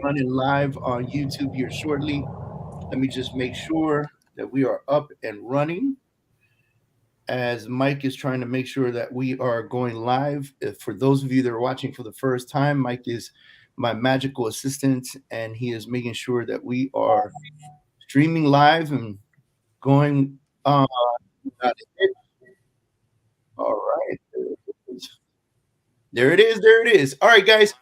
running live on YouTube here shortly. Let me just make sure that we are up and running as Mike is trying to make sure that we are going live. For those of you that are watching for the first time, Mike is my magical assistant, and he is making sure that we are streaming live and going on. All right. There it is. There it is. All right, guys.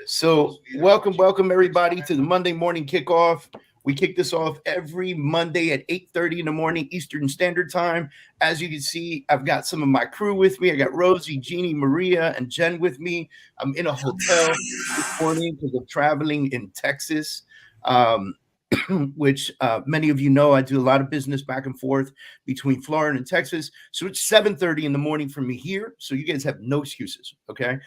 So welcome everybody to the Monday morning kickoff. We kick this off every Monday at 8:30 in the morning Eastern Standard Time. As you can see, I've got some of my crew with me. I got Rosie, Jeannie, Maria, and Jen with me. I'm in a hotel this morning because of traveling in Texas, which many of you know I do a lot of business back and forth between Florida and Texas. So it's 7:30 in the morning for me here. So you guys have no excuses, okay?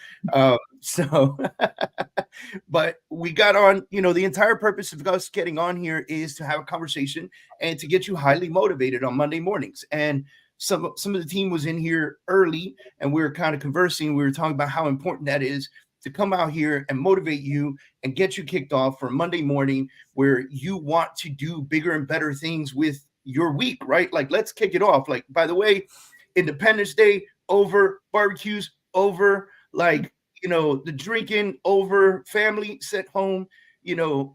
But we got on, the entire purpose of us getting on here is to have a conversation and to get you highly motivated on Monday mornings. And some of the team was in here early and we were kind of conversing. We were talking about how important that is to come out here and motivate you and get you kicked off for Monday morning where you want to do bigger and better things with your week, right? Like, let's kick it off. Like, by the way, Independence Day over, barbecues over, like, the drinking over, family set home,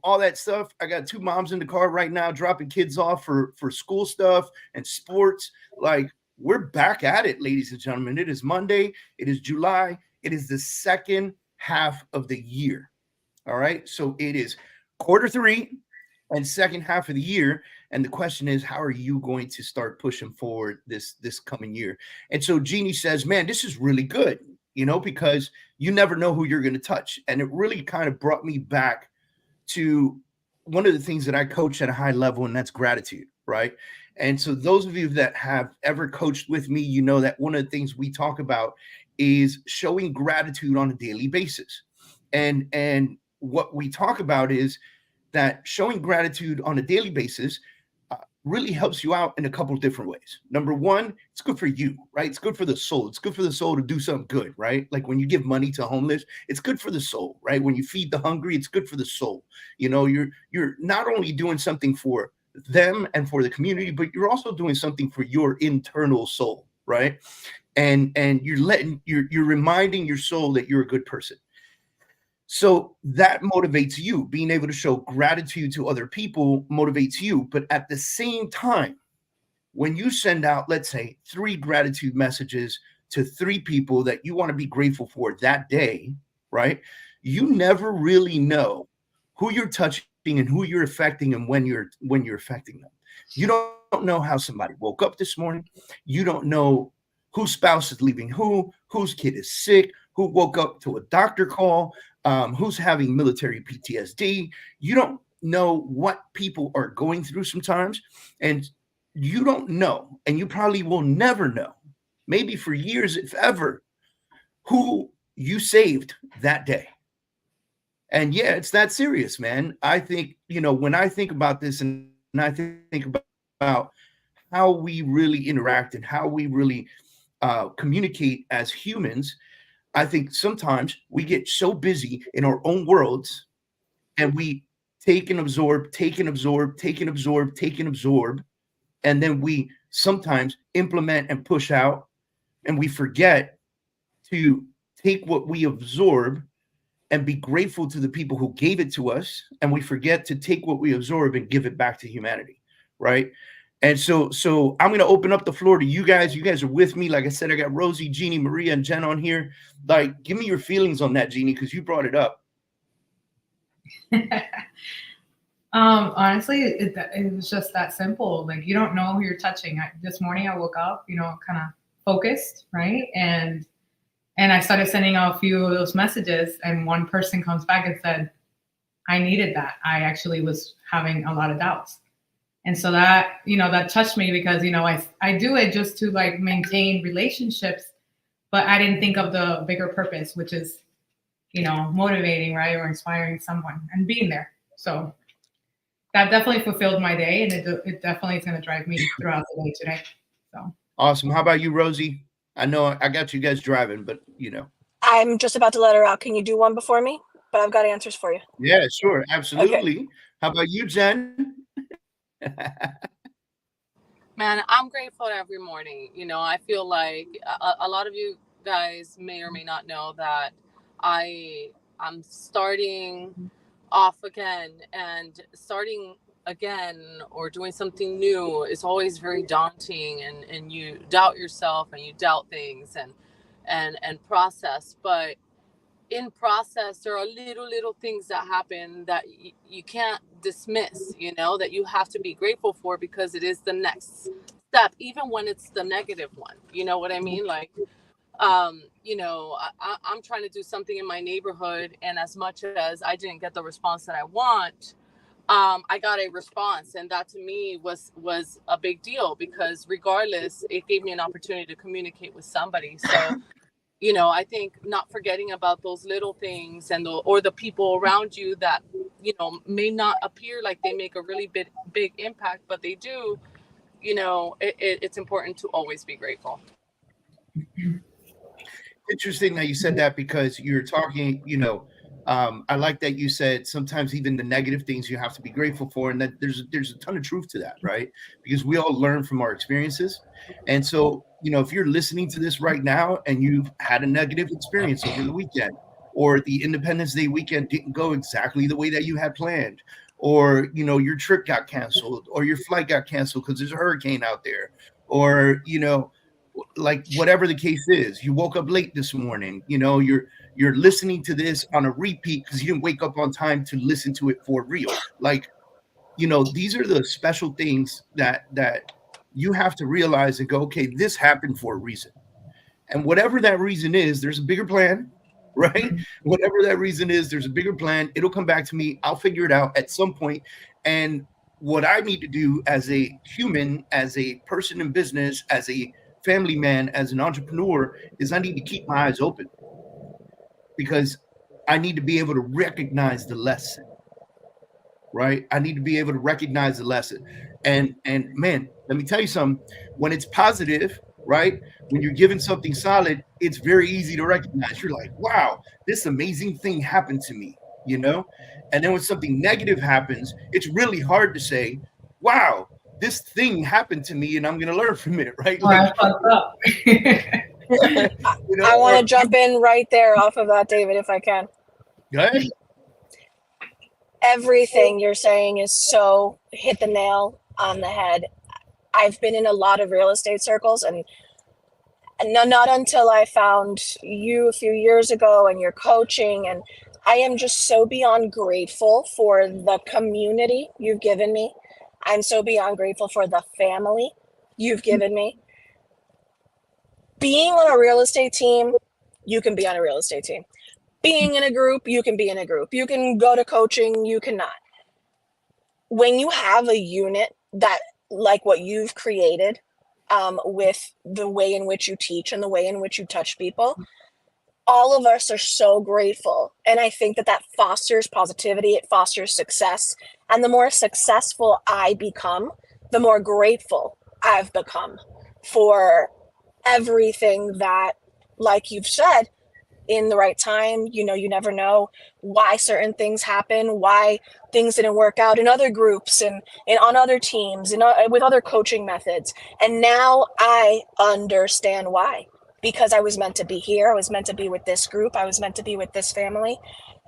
all that stuff. I got two moms in the car right now dropping kids off for school stuff and sports. Like, we're back at it, ladies and gentlemen. It is Monday. It is July. It is the second half of the year. All right. So it is Q3 and second half of the year. And the question is, how are you going to start pushing forward this coming year? And so Jeannie says, man, this is really good, because you never know who you're going to touch. And it really kind of brought me back to one of the things that I coach at a high level, and that's gratitude, right? And so those of you that have ever coached with me, you know that one of the things we talk about is showing gratitude on a daily basis. And what we talk about is that showing gratitude on a daily basis really helps you out in a couple of different ways. Number one, it's good for you, right? It's good for the soul. It's good for the soul to do something good, right? Like when you give money to homeless, it's good for the soul, right? When you feed the hungry, it's good for the soul. You're not only doing something for them and for the community, but you're also doing something for your internal soul, right? And you're reminding your soul that you're a good person. So that motivates you. Being able to show gratitude to other people motivates you. But at the same time, when you send out, let's say, 3 gratitude messages to 3 people that you want to be grateful for that day, right? You never really know who you're touching and who you're affecting and when you're affecting them. You don't know how somebody woke up this morning. You don't know whose spouse is leaving whose kid is sick, who woke up to a doctor call, who's having military PTSD. You don't know what people are going through sometimes, and you don't know, and you probably will never know, maybe for years, if ever, who you saved that day. And yeah, it's that serious, man. I think, when I think about this and I think about how we really interact and how we really communicate as humans, I think sometimes we get so busy in our own worlds and we take and absorb, and then we sometimes implement and push out, and we forget to take what we absorb and be grateful to the people who gave it to us, and we forget to take what we absorb and give it back to humanity, right? And so I'm going to open up the floor to you guys. You guys are with me. Like I said, I got Rosie, Jeannie, Maria, and Jen on here. Like, give me your feelings on that, Jeannie, because you brought it up. Honestly, it was just that simple. Like, you don't know who you're touching. This morning I woke up, kind of focused, right? And I started sending out a few of those messages, and one person comes back and said, I needed that. I actually was having a lot of doubts. And so that, that touched me because, I do it just to like maintain relationships, but I didn't think of the bigger purpose, which is, motivating, right? Or inspiring someone and being there. So that definitely fulfilled my day, and it definitely is going to drive me throughout the day today. So awesome. How about you, Rosie? I know I got you guys driving, but I'm just about to let her out. Can you do one before me? but I've got answers for you. Yeah, sure. Absolutely. Okay. How about you, Jen? Man, I'm grateful every morning. You know, I feel like a lot of you guys may or may not know that I'm starting off again, and starting again or doing something new is always very daunting, and you doubt yourself and you doubt things and process. But in process, there are little things that happen that you can't dismiss, you know, that you have to be grateful for, because it is the next step, even when it's the negative one. You know what I mean? Like, you know, I'm trying to do something in my neighborhood, and as much as I didn't get the response that I want, I got a response, and that to me was a big deal, because regardless, it gave me an opportunity to communicate with somebody. So you know, I think not forgetting about those little things, and or the people around you that, you know, may not appear like they make a really big impact, but they do. You know, it's important to always be grateful. Interesting that you said that, because you're talking, you know, I like that you said sometimes even the negative things you have to be grateful for, and that there's a ton of truth to that, right? Because we all learn from our experiences. And so, you know, if you're listening to this right now and you've had a negative experience over the weekend, or the Independence Day weekend didn't go exactly the way that you had planned, or, you know, your trip got canceled, or your flight got canceled because there's a hurricane out there, or, you know, like whatever the case is, you woke up late this morning, you know, you're listening to this on a repeat because you didn't wake up on time to listen to it for real. Like, you know, these are the special things that you have to realize and go, okay, this happened for a reason. And whatever that reason is, there's a bigger plan, right? Whatever that reason is, there's a bigger plan. It'll come back to me. I'll figure it out at some point. And what I need to do as a human, as a person in business, as a family man, as an entrepreneur, is I need to keep my eyes open, because I need to be able to recognize the lesson, right? I need to be able to recognize the lesson. And man, let me tell you something. When it's positive, right? When you're given something solid, it's very easy to recognize. You're like, wow, this amazing thing happened to me, you know? And then when something negative happens, it's really hard to say, wow, this thing happened to me and I'm going to learn from it, right? Like, I fucked up. you know, I want to jump in right there off of that, David, if I can. Go ahead. Everything you're saying is so hit the nail on the head. I've been in a lot of real estate circles, and not until I found you a few years ago and your coaching, and I am just so beyond grateful for the community you've given me. I'm so beyond grateful for the family you've given me. Being on a real estate team, you can be on a real estate team. Being in a group, you can be in a group. You can go to coaching, you cannot. When you have a unit that, like what you've created, with the way in which you teach and the way in which you touch people, all of us are so grateful. And I think that fosters positivity, it fosters success. And the more successful I become, the more grateful I've become for everything that, like you've said, in the right time, you know, you never know why certain things happen, why things didn't work out in other groups and on other teams and with other coaching methods. And now I understand why, because I was meant to be here. I was meant to be with this group. I was meant to be with this family.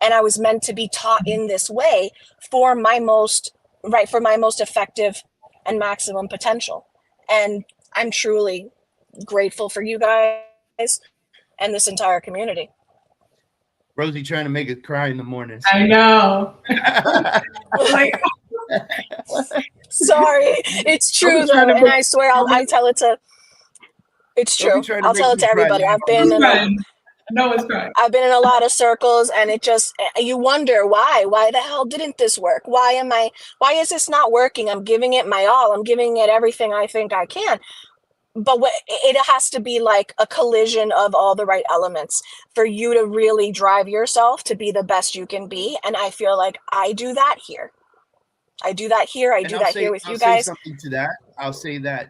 And I was meant to be taught in this way for my most effective and maximum potential. And I'm truly grateful for you guys and this entire community. Rosie trying to make it cry in the morning. I know. Sorry, it's true though, and I swear I tell it to. It's true. I'll tell it to everybody. I've been in a lot of circles, and it just, you wonder why the hell didn't this work? Why is this not working? I'm giving it my all. I'm giving it everything I think I can. But it has to be like a collision of all the right elements for you to really drive yourself to be the best you can be. And I feel like I do that here. I do that here with you guys. I'll say something to that. I'll say that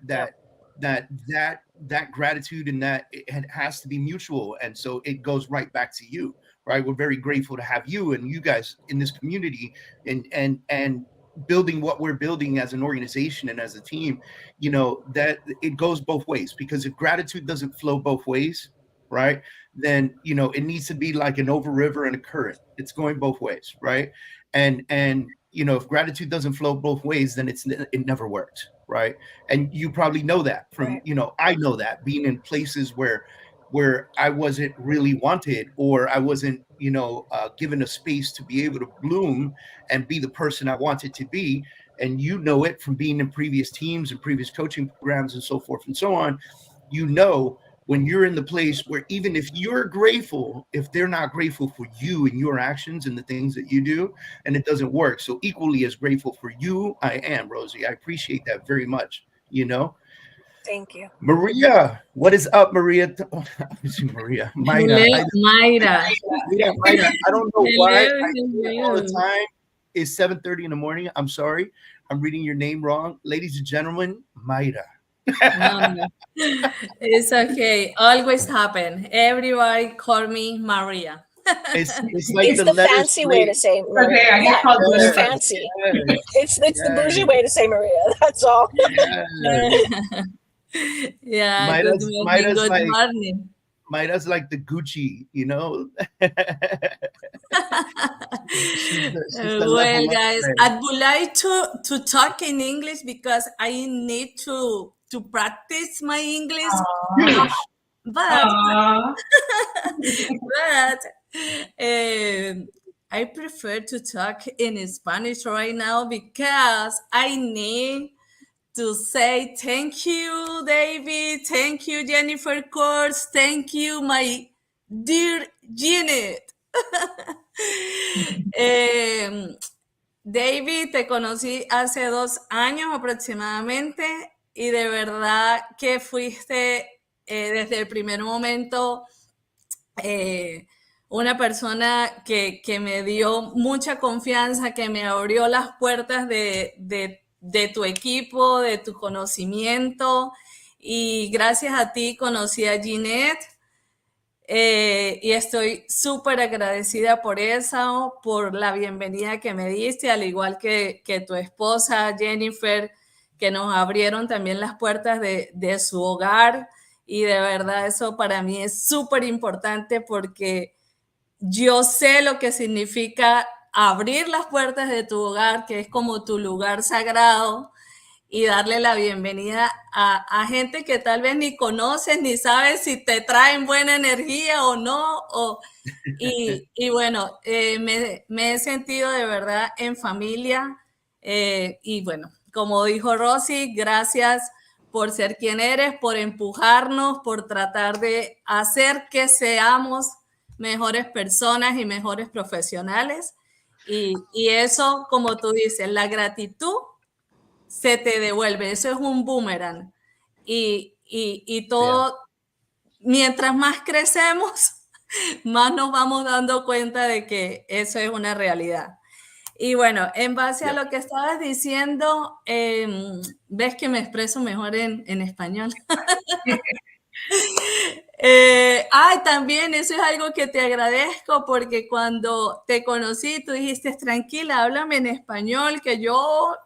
gratitude and that it has to be mutual. And so it goes right back to you, right? We're very grateful to have you and you guys in this community and building what we're building as an organization and as a team. You know, that it goes both ways, because if gratitude doesn't flow both ways, right, then, you know, it needs to be like an over river and a current. It's going both ways, right? And you know, if gratitude doesn't flow both ways, then it never worked, right? And you probably know that from, you know, I know that being in places where I wasn't really wanted, or I wasn't, you know, given a space to be able to bloom and be the person I wanted to be. And you know it from being in previous teams and previous coaching programs and so forth and so on. You know, when you're in the place where even if you're grateful, if they're not grateful for you and your actions and the things that you do, and it doesn't work. So equally as grateful for you, I am, Rosie. I appreciate that very much, you know. Thank you. Maria, what is up, Maria? Maria, Mayra. Mayra. Mayra. I don't know why I Hello, say it all the time. It's 7:30 in the morning. I'm sorry. I'm reading your name wrong. Ladies and gentlemen, Mayra. No. It's okay. Always happen. Everybody call me Maria. It's like It's the fancy way to say Maria. Okay, I get called It's Jennifer. fancy. It's the bougie way to say Maria. That's all. Yeah, Mayra's, good morning. Mayra's Good like, morning. Mayra's like the Gucci, you know. She's the Well, level up guys, there. I would like to talk in English because I need to practice my English. Huge. But Aw. but I prefer to talk in Spanish right now because I need to say thank you, David. Thank you, Jennifer Kurz. Thank you, my dear Janet. David, te conocí hace 2 años aproximadamente y de verdad que fuiste desde el primer momento una persona que me dio mucha confianza, que me abrió las puertas de tu equipo, de tu conocimiento, y gracias a ti conocí a Ginette. Y estoy súper agradecida por eso, por la bienvenida que me diste, al igual que tu esposa Jennifer, que nos abrieron también las puertas de su hogar. Y de verdad eso para mí es súper importante porque yo sé lo que significa abrir las puertas de tu hogar, que es como tu lugar sagrado, y darle la bienvenida a gente que tal vez ni conoces, ni sabes si te traen buena energía o no. Y bueno, me he sentido de verdad en familia. Y bueno, como dijo Rosy, gracias por ser quien eres, por empujarnos, por tratar de hacer que seamos mejores personas y mejores profesionales. Y eso, como tú dices, la gratitud se te devuelve, eso es un boomerang. Y todo, mientras más crecemos, más nos vamos dando cuenta de que eso es una realidad. Y bueno, en base a lo que estabas diciendo, ves que me expreso mejor en español. También eso es algo que te agradezco porque cuando te conocí, tú dijiste, tranquila, háblame en español, que yo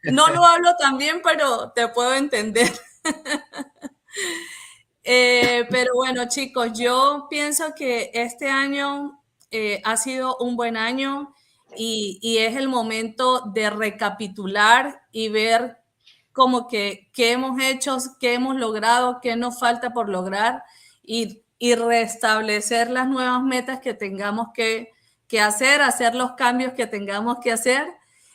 no lo hablo tan bien, pero te puedo entender. Pero bueno, chicos, yo pienso que este año ha sido un buen año y es el momento de recapitular y ver como que qué hemos hecho, qué hemos logrado, qué nos falta por lograr y restablecer las nuevas metas que tengamos que hacer los cambios que tengamos que hacer.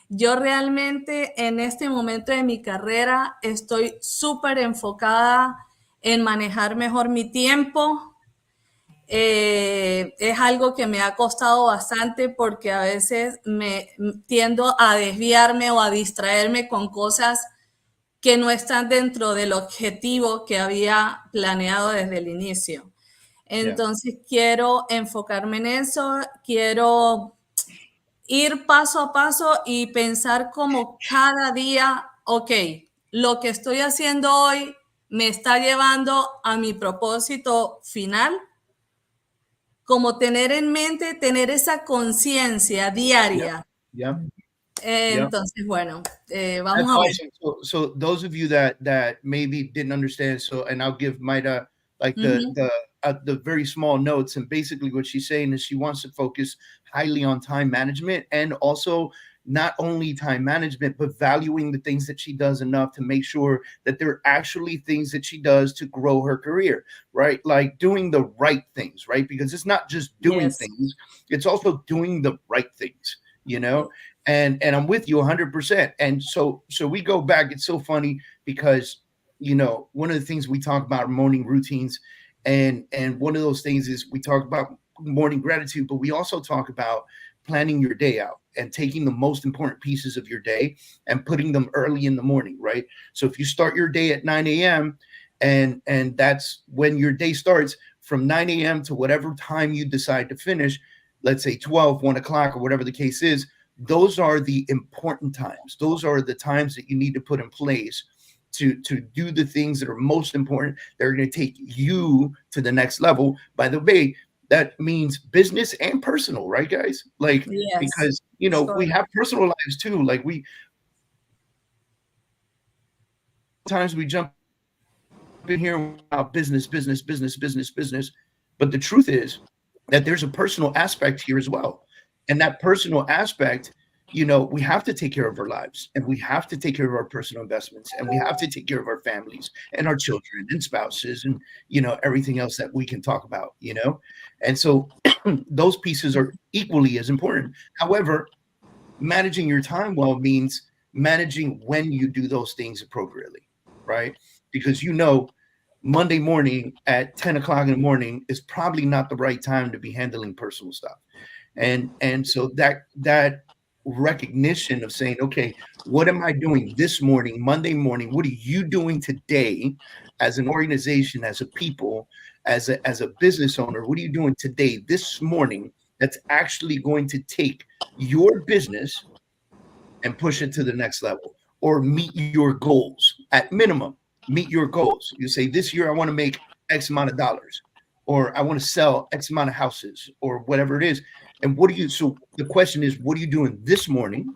Yo realmente en este momento de mi carrera estoy súper enfocada en manejar mejor mi tiempo. Es algo que me ha costado bastante porque a veces me tiendo a desviarme o a distraerme con cosas que no están dentro del objetivo que había planeado desde el inicio. Entonces quiero enfocarme en eso, quiero ir paso a paso y pensar como cada día, ok, lo que estoy haciendo hoy me está llevando a mi propósito final. como tener en mente, tener esa conciencia diaria. Yeah. Entonces, bueno, vamos That's a ver. awesome. So those of you that maybe didn't understand, and I'll give Maida like the very small notes, and basically what she's saying is she wants to focus highly on time management, and also not only time management, but valuing the things that she does enough to make sure that they're actually things that she does to grow her career, right? Like doing the right things, right? Because it's not just doing things, it's also doing the right things, you know? And I'm with you 100%. And so we go back. It's so funny because, you know, one of the things we talk about are morning routines, and one of those things is we talk about morning gratitude, but we also talk about planning your day out and taking the most important pieces of your day and putting them early in the morning, right? So if you start your day at 9 a.m. and that's when your day starts, from 9 a.m. to whatever time you decide to finish, let's say 12, 1 o'clock, or whatever the case is, those are the important times. Those are the times that you need to put in place to do the things that are most important. They're going to take you to the next level. By the way, that means business and personal, right, guys? Like, because, you know, we have personal lives too. Like times we jump in here about business. But the truth is that there's a personal aspect here as well. And that personal aspect, you know, we have to take care of our lives, and we have to take care of our personal investments, and we have to take care of our families and our children and spouses and, you know, everything else that we can talk about, you know? And so those pieces are equally as important. However, managing your time well means managing when you do those things appropriately, right? Because, you know, Monday morning at 10 o'clock in the morning is probably not the right time to be handling personal stuff. And so that recognition of saying, okay, what am I doing this morning, Monday morning? What are you doing today as an organization, as a people, as a business owner? What are you doing today, this morning, that's actually going to take your business and push it to the next level, or meet your goals? At minimum, meet your goals. You say, this year I want to make X amount of dollars, or I want to sell X amount of houses, or whatever it is. And so the question is, what are you doing this morning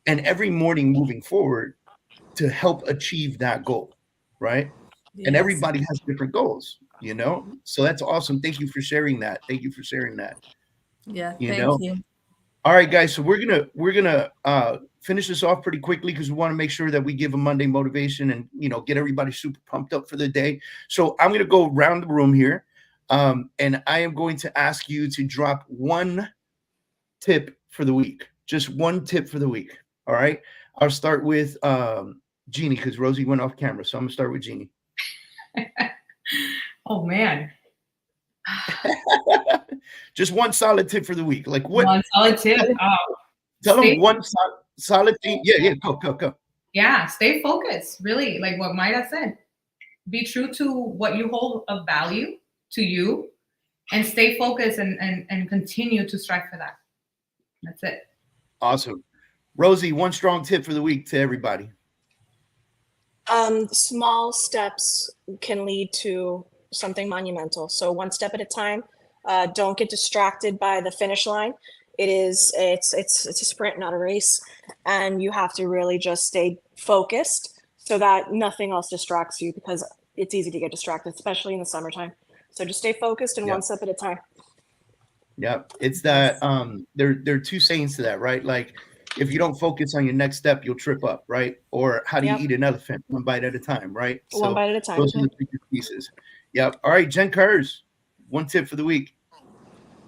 and every morning moving forward to help achieve that goal, right? And everybody has different goals, you know? So that's awesome. Thank you for sharing that. Yeah, you thank know? you. All right, guys. So we're gonna finish this off pretty quickly because we want to make sure that we give a Monday motivation and, you know, get everybody super pumped up for the day. So I'm gonna go around the room here, and I am going to ask you to drop one tip for the week. Just one tip for the week. All right. I'll start with Jeannie, because Rosie went off camera. So I'm gonna start with Jeannie. Oh man. Just one solid tip for the week. Like what? One solid tip. Tell them one solid thing. Yeah. Go. Yeah. Stay focused. Really, like what Maida said. Be true to what you hold of value to you, and stay focused and continue to strive for that. That's it. Awesome. Rosie, one strong tip for the week to everybody. Small steps can lead to something monumental. So one step at a time. Don't get distracted by the finish line. It's a sprint, not a race. And you have to really just stay focused so that nothing else distracts you, because it's easy to get distracted, especially in the summertime. So just stay focused and one step at a time. Yeah, it's that there are two sayings to that, right? Like, if you don't focus on your next step, you'll trip up, right? Or how do you eat an elephant? One bite at a time, right? One bite at a time. Those are the three pieces. Yep. All right, Jen Kurz, one tip for the week.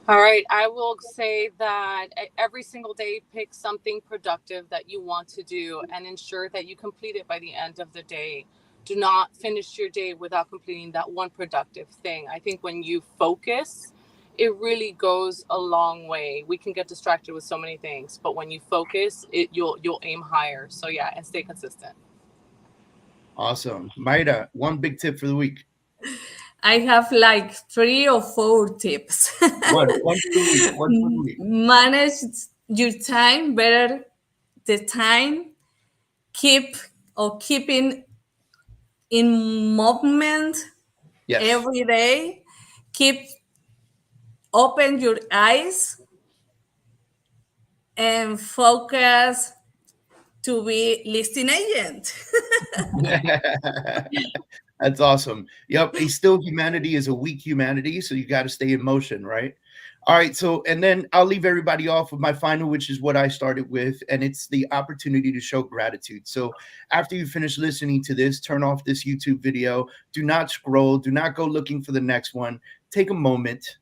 All right, I will say that every single day, pick something productive that you want to do and ensure that you complete it by the end of the day. Do not finish your day without completing that one productive thing. I think when you focus, it really goes a long way. We can get distracted with so many things, but when you focus, you'll aim higher. So yeah, and stay consistent. Awesome. Maida, one big tip for the week. I have like 3 or 4 tips. One for the week. Manage your time better. The time, keeping in movement every day. Keep open your eyes and focus to be listing agent. That's awesome. Yep. A still humanity is a weak humanity. So you got to stay in motion, right? All right. So, and then I'll leave everybody off with my final, which is what I started with. And it's the opportunity to show gratitude. So after you finish listening to this, turn off this YouTube video. Do not scroll. Do not go looking for the next one. Take a moment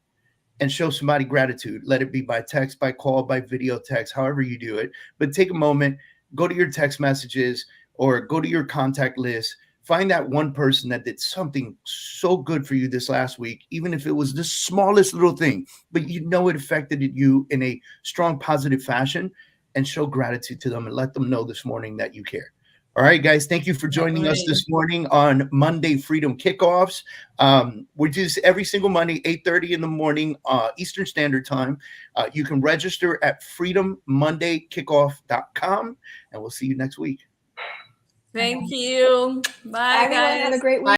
and show somebody gratitude. Let it be by text, by call, by video text, however you do it. But take a moment, go to your text messages or go to your contact list. Find that one person that did something so good for you this last week, even if it was the smallest little thing, but you know it affected you in a strong, positive fashion, and show gratitude to them and let them know this morning that you care. All right, guys, thank you for joining us this morning on Monday Freedom Kickoffs. We do this every single Monday, 8:30 in the morning, Eastern Standard Time. You can register at freedommondaykickoff.com, and we'll see you next week. Thank you. Bye, Everyone, guys. have a great week.